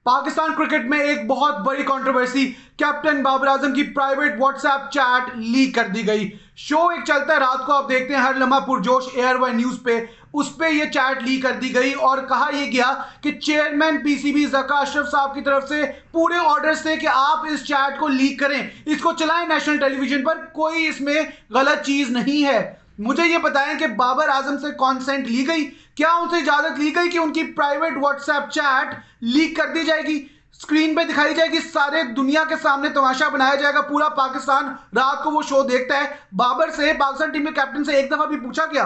Pakistan cricket में एक बहुत बड़ी कंट्रोवर्सी, कैप्टन बाबर आजम की प्राइवेट व्हाट्सएप चैट लीक कर दी गई। शो एक चलता है रात को, आप देखते हैं हर लम्हा पुरजोश एयरवाई न्यूज पे, उस पे ये चैट लीक कर दी गई और कहा यह गया कि चेयरमैन पीसीबी ज़का अशरफ साहब की तरफ से पूरे ऑर्डर्स थे कि आप इस चैट को लीक करें, इसको चलाएं नेशनल टेलीविजन पर, कोई इसमें गलत चीज नहीं है। मुझे ये बताएं कि बाबर आजम से कॉन्सेंट ली गई, क्या उनसे इजाजत ली गई कि उनकी प्राइवेट व्हाट्सएप चैट लीक कर दी जाएगी, स्क्रीन पे दिखाई जाएगी, सारे दुनिया के सामने तमाशा बनाया जाएगा, पूरा पाकिस्तान रात को वो शो देखता है। बाबर से, पाकिस्तान टीम के कैप्टन से एक दफा भी पूछा गया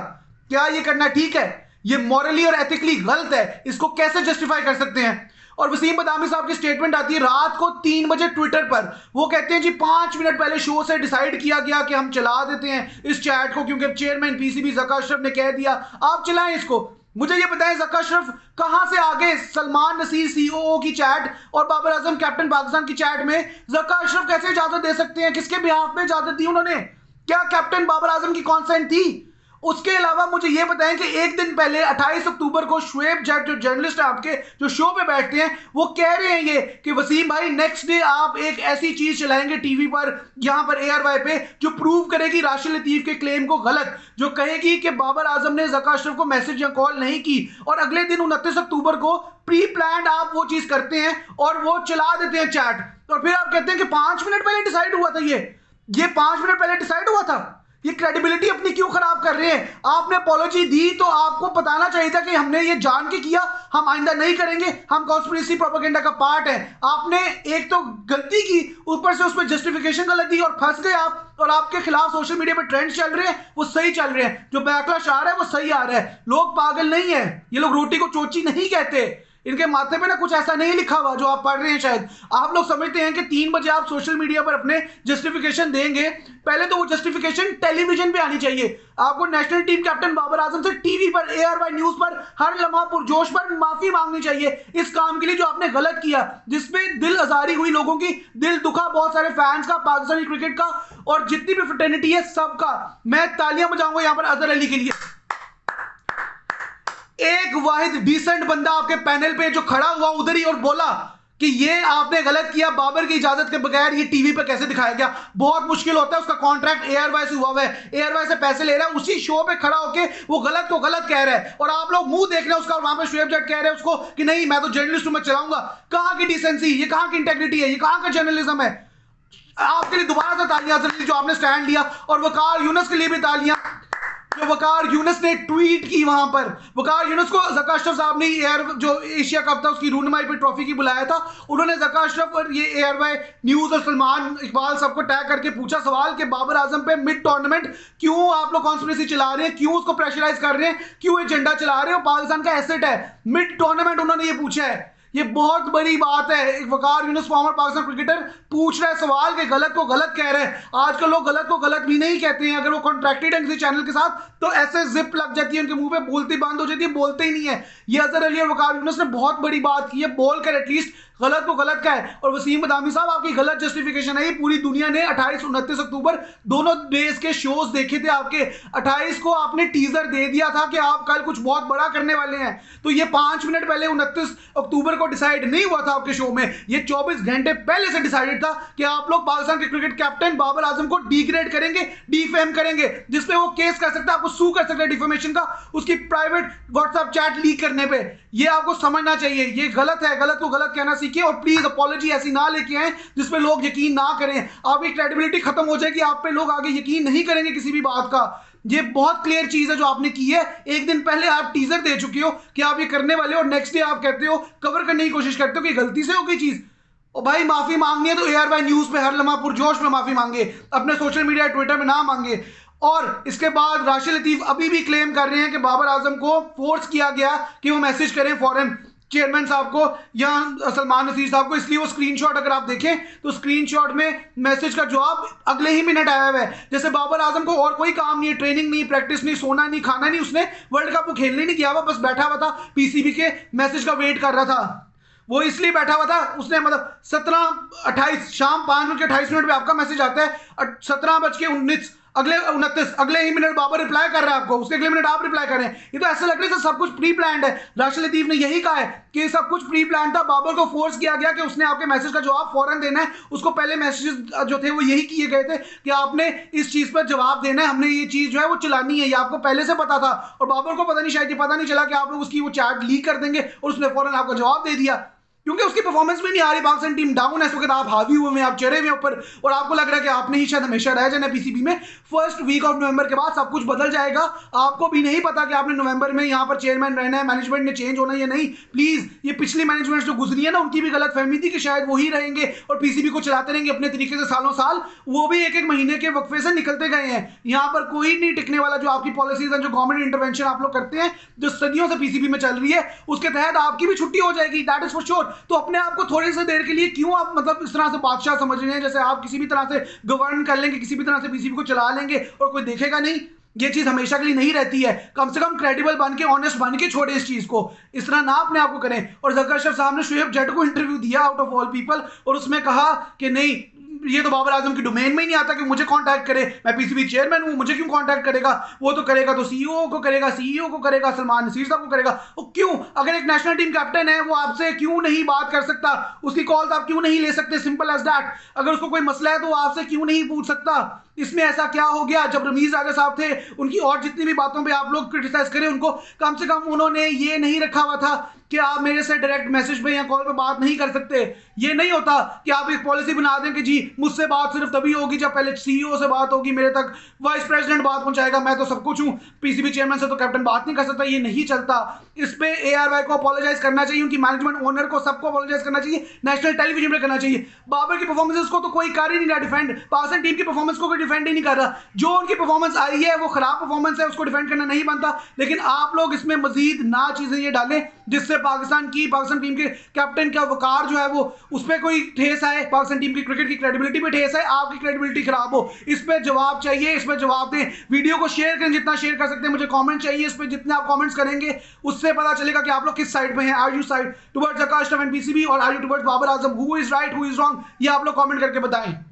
क्या ये करना ठीक है? ये मॉरली और एथिकली गलत है, इसको कैसे जस्टिफाई कर सकते हैं? और वसीम बदामी साहब की स्टेटमेंट आती है रात को 3 बजे ट्विटर पर, वो कहते हैं जी 5 मिनट पहले शो से डिसाइड किया गया कि हम चला देते हैं इस चैट को क्योंकि चेयरमैन पीसीबी ज़का अशरफ ने कह दिया आप चलाएं इसको। मुझे ये बताएं ज़का अशरफ कहां से आगे सलमान नसीर सीओओ की चैट और बाबर आजम कैप्टन पाकिस्तान की चैट में ज़का अशरफ कैसे इजाजत दे सकते हैं? किसके बिहाफ में इजाजत दी उन्होंने? क्या कैप्टन बाबर आजम की कॉन्सेंट थी? उसके अलावा मुझे यह बताएं कि एक दिन पहले 28 अक्टूबर को शुएब जट जो जर्नलिस्ट आपके जो शो पे बैठते हैं वो कह रहे हैं ये कि वसीम भाई नेक्स्ट डे आप एक ऐसी चीज चलाएंगे टीवी पर, यहां पर एआरवाई पे, जो प्रूव करेगी राशिद लतीफ के क्लेम को गलत, जो कहेगी कि बाबर आजम ने ज़का अशरफ को मैसेज या कॉल नहीं की। और अगले दिन 29 अक्टूबर को प्री प्लान आप वो चीज करते हैं और वो चला देते हैं चैट, और फिर आप कहते हैं कि 5 मिनट पहले डिसाइड हुआ था, ये 5 मिनट पहले डिसाइड हुआ था। ये क्रेडिबिलिटी अपनी क्यों खराब कर रहे हैं? आपने अपॉलॉजी दी तो आपको बताना चाहिए था कि हमने ये जान के किया, हम आइंदा नहीं करेंगे, हम कॉन्स्पिरेसी प्रोपेगेंडा का पार्ट है। आपने एक तो गलती की, ऊपर से उसमें जस्टिफिकेशन गलत दी और फंस गए आप, और आपके खिलाफ सोशल मीडिया पे ट्रेंड्स चल रहे हैं वो सही चल रहे हैं, जो बैकलैश आ रहा है वो सही आ रहा है। लोग पागल नहीं है, ये लोग रोटी को चोची नहीं कहते, इनके माथे पे ना कुछ ऐसा नहीं लिखा हुआ जो आप पढ़ रहे हैं। शायद आप लोग समझते हैं कि 3 बजे आप सोशल मीडिया पर अपने जस्टिफिकेशन देंगे, पहले तो वो जस्टिफिकेशन टेलीविजन पे आनी चाहिए। आपको national team captain Babar Azam से टीवी पर, एआरवाई न्यूज पर, हर लम्हा पुरजोश पर माफी मांगनी चाहिए इस काम के लिए जो आपने गलत किया, जिसमें दिल आजारी हुई लोगों की, दिल दुखा बहुत सारे फैंस का, पाकिस्तानी क्रिकेट का और जितनी भी फ्रेटर्निटी है सबका। मैं तालियां बजाऊंगा यहां पर अजहर अली के लिए। एक वाहिद डिसेंट बंदा आपके पैनल पे जो खड़ा हुआ उधर ही और बोला कि ये आपने गलत किया, बाबर की इजाजत के बगैर ये टीवी पे कैसे दिखाया गया? बहुत मुश्किल होता है, उसका कॉन्ट्रैक्ट एयरवाई से हुआ है, एयरवाई से पैसे ले रहा है, उसी शो पे खड़ा होके वो गलत को गलत कह रहा है और आप लोग मुंह देख रहे हैं उसका, और वहां पे शुएब जट कह रहे हैं उसको कि नहीं मैं तो जर्नलिस्ट हूं, मैं चलाऊंगा। कहां की डिसेंसी, ये कहां की इंटेग्रिटी है, ये कहां का जर्नलिज्म है? आपके लिए दोबारा से तालियां जो आपने स्टैंड लिया, और वकार यूनुस के लिए भी तालियां जो वकार यूनुस ने ट्वीट की। वहां पर वकार यूनुस को ज़का अशरफ साहब ने एयर जो एशिया कप था उसकी रूनमाई पे ट्रॉफी की बुलाया था, उन्होंने ज़का अशरफ और ये एयरवाई न्यूज और सलमान इकबाल सबको टैग करके पूछा सवाल कि बाबर आजम पे मिड टूर्नामेंट क्यों आप लोग कॉन्स्पिरेसी चला रहे हैं, क्यों उसको प्रेशराइज कर रहे हैं, क्यों एजेंडा चला रहे हो, पाकिस्तान का एसेट है मिड टूर्नामेंट, उन्होंने ये पूछा है। ये बहुत बड़ी बात है। एक वकार यूनुस फॉर्मर पाकिस्तान क्रिकेटर पूछ रहा है सवाल कि गलत को गलत कह रहे हैं। आजकल लोग गलत को गलत भी नहीं कहते हैं, अगर वो कॉन्ट्रैक्टेड है किसी चैनल के साथ तो ऐसे जिप लग जाती है उनके मुंह पे, बोलती बंद हो जाती है, बोलते ही नहीं है। ये अजहर अली और वकार यूनुस ने बहुत बड़ी बात की है, बोलकर एटलीस्ट गलत को गलत का है। और वसीम बदामी साहब आपकी गलत जस्टिफिकेशन है, पूरी दुनिया ने 28 29 अक्टूबर दोनों डेज के शोज देखे थे आपके। 28 को आपने टीजर दे दिया था कि आप कल कुछ बहुत बड़ा करने वाले हैं, तो ये 5 मिनट पहले 29 अक्टूबर को डिसाइड नहीं हुआ था आपके शो में, ये 24 घंटे पहले से डिसाइडेड था कि आप लोग पाकिस्तान के क्रिकेट कैप्टन बाबर आजम को डिग्रेड करेंगे, डिफेम करेंगे, जिसपे वो केस कर सकता है, आपको सू कर सकता है डिफेमेशन का, उसकी प्राइवेट व्हाट्सएप चैट लीक करने पे। ये आपको समझना चाहिए, ये गलत है, गलत को गलत कहना सीखिए और प्लीज अपॉलॉजी ऐसी ना लेके आए जिसपे लोग यकीन ना करें, आपकी क्रेडिबिलिटी खत्म हो जाएगी, आप पे लोग आगे यकीन नहीं करेंगे किसी भी बात का। ये बहुत क्लियर चीज है जो आपने की है, एक दिन पहले आप टीजर दे चुके हो कि आप ये करने वाले हो और नेक्स्ट डे आप कहते हो, कवर करने की कोशिश करते हो कि गलती से हो गई चीज। और भाई माफी मांगनी है तो एयरवाई न्यूज पे हर लम्हा पुरजोश में माफी मांगे, अपने सोशल मीडिया ट्विटर में ना मांगे। और इसके बाद राशिद लतीफ अभी भी क्लेम कर रहे हैं कि बाबर आजम को फोर्स किया गया कि वो मैसेज करें फॉरेन चेयरमैन साहब को या सलमान नसीर साहब को, इसलिए वो स्क्रीनशॉट अगर आप देखें तो स्क्रीनशॉट में मैसेज का जवाब अगले ही मिनट आया हुआ है। जैसे बाबर आजम को और कोई काम नहीं है, ट्रेनिंग नहीं, प्रैक्टिस नहीं, सोना नहीं, खाना नहीं, उसने वर्ल्ड कप को खेलने नहीं गया हुआ, बस बैठा हुआ था पीसीबी के मैसेज का वेट कर रहा था। वो इसलिए बैठा हुआ था, उसने मतलब 17:28 शाम 5:28 पे आपका मैसेज आता है, 17:19 अगले 29 अगले ही मिनट बाबर रिप्लाई कर रहा है आपको, उसके अगले मिनट आप रिप्लाई कर रहे हैं। ये तो ऐसा लग रहा है सब कुछ प्री प्लान्ड है। राशिद लतीफ ने यही कहा है कि सब कुछ प्री प्लान था, बाबर को फोर्स किया गया कि उसने आपके मैसेज का जवाब फौरन देना है। उसको पहले मैसेजेस जो थे वो यही किए गए थे कि आपने इस चीज पर जवाब देना है, हमने ये चीज जो है वो चलानी है, ये आपको पहले से पता था। और बाबर को पता नहीं, शायद ये पता नहीं चला कि आप लोग उसकी वो चैट लीक कर देंगे और उसने फौरन आपको जवाब दे दिया, क्योंकि उसकी परफॉर्मेंस भी नहीं आ रही। पाकिस्तान टीम डाउन है इस वक्त, आप हावी हुए हैं, आप चेहरे में ऊपर, और आपको लग रहा है कि आपने ही शायद हमेशा रह जाना पीसीबी में। फर्स्ट वीक ऑफ नवंबर के बाद सब कुछ बदल जाएगा। आपको भी नहीं पता कि आपने नवंबर में यहां पर चेयरमैन रहना है, मैनेजमेंट ने चेंज होना है या नहीं। प्लीज, ये पिछली मैनेजमेंट जो गुजरी है ना, उनकी भी गलत फहमी थी कि शायद वही रहेंगे और पीसीबी को चलाते रहेंगे अपने तरीके से सालों साल। वो भी एक एक महीने के वक्फे से निकलते गए हैं। यहां पर कोई नहीं टिकने वाला। जो आपकी पॉलिसीज है, जो गवर्नमेंट इंटरवेंशन आप लोग करते हैं, जो सदियों से पीसीबी में चल रही है, उसके तहत आपकी भी छुट्टी हो जाएगी, दैट इज फॉर श्योर। तो अपने आप को थोड़ी सी देर के लिए क्यों आप मतलब इस तरह से बादशाह समझ रहे हैं, जैसे आप किसी भी तरह से गवर्न कर लेंगे, किसी भी तरह से पीसीबी को चला लेंगे और कोई देखेगा नहीं। ये चीज हमेशा के लिए नहीं रहती है। कम से कम क्रेडिबल बन के, ऑनेस्ट बन के छोड़े इस चीज को, इस तरह ना अपने आप को करें। और जकर अशरफ साहब ने शुएब जट को इंटरव्यू दिया आउट ऑफ ऑल पीपल, और उसमें कहा कि नहीं, ये तो बाबर आजम की डोमेन में ही नहीं आता कि मुझे कांटेक्ट करे, मैं पीसीबी चेयरमैन हूं, मुझे क्यों कांटेक्ट करेगा। वो तो करेगा तो सीईओ को करेगा, सीईओ को करेगा, सलमान नसीर साहब को करेगा। वो क्यों? अगर एक नेशनल टीम कैप्टन है, वो आपसे क्यों नहीं बात कर सकता? उसकी कॉल आप क्यों नहीं ले सकते? Simple as that. अगर उसको कोई मसला है तो आपसे क्यों नहीं पूछ सकता? इसमें ऐसा क्या हो गया? जब रमीज राजा साहब थे, उनकी और जितनी भी बातों पे आप लोग क्रिटिसाइज करें उनको, कम से कम उन्होंने ये नहीं रखा हुआ था कि आप मेरे से डायरेक्ट मैसेज पे या कॉल पे बात नहीं कर सकते। ये नहीं होता कि आप एक पॉलिसी बना दें कि जी मुझसे बात सिर्फ तभी होगी जब पहले सीईओ से बात होगी, मेरे तक वाइस प्रेसिडेंट बात पहुंचाएगा, मैं तो सब कुछ हूं, पीसीबी चेयरमैन से तो कैप्टन बात नहीं कर सकता। ये नहीं चलता। इस पे एआरवाई को अपोलोजाइज करना चाहिए, उनकी मैनेजमेंट ओनर को, सबको अपोलोजाइज करना चाहिए, नेशनल टेलीविजन पे करना चाहिए। बाबर की परफॉर्मेंस को तो कोई कर ही नहीं रहा डिफेंड, पाकिस्तान टीम की परफॉर्मेंस को कोई डिफेंड ही नहीं कर रहा। जो उनकी परफॉर्मेंस आई है वो खराब परफॉर्मेंस है, उसको डिफेंड करना नहीं बनता। लेकिन आप लोग इसमें मजीद ना चीजें ये डालें जिससे पाकिस्तान टीम के कैप्टन का वकार जो है वो उस पर कोई ठेस आए, पाकिस्तान टीम की क्रिकेट की क्रेडिबिलिटी पे ठेस आए, आपकी क्रेडिबिलिटी खराब हो। इस पे जवाब चाहिए, इस पे जवाब दें। वीडियो को शेयर करें जितना शेयर कर सकते हैं, मुझे कमेंट चाहिए इस पे, जितने आप कमेंट्स करेंगे उससे पता चलेगा कि आप लोग किस साइड पे हैं। Are you side towards Akash and PCB, और are you towards Babar Azam? Who is right, who is wrong, ये आप लोग कमेंट करके बताएं।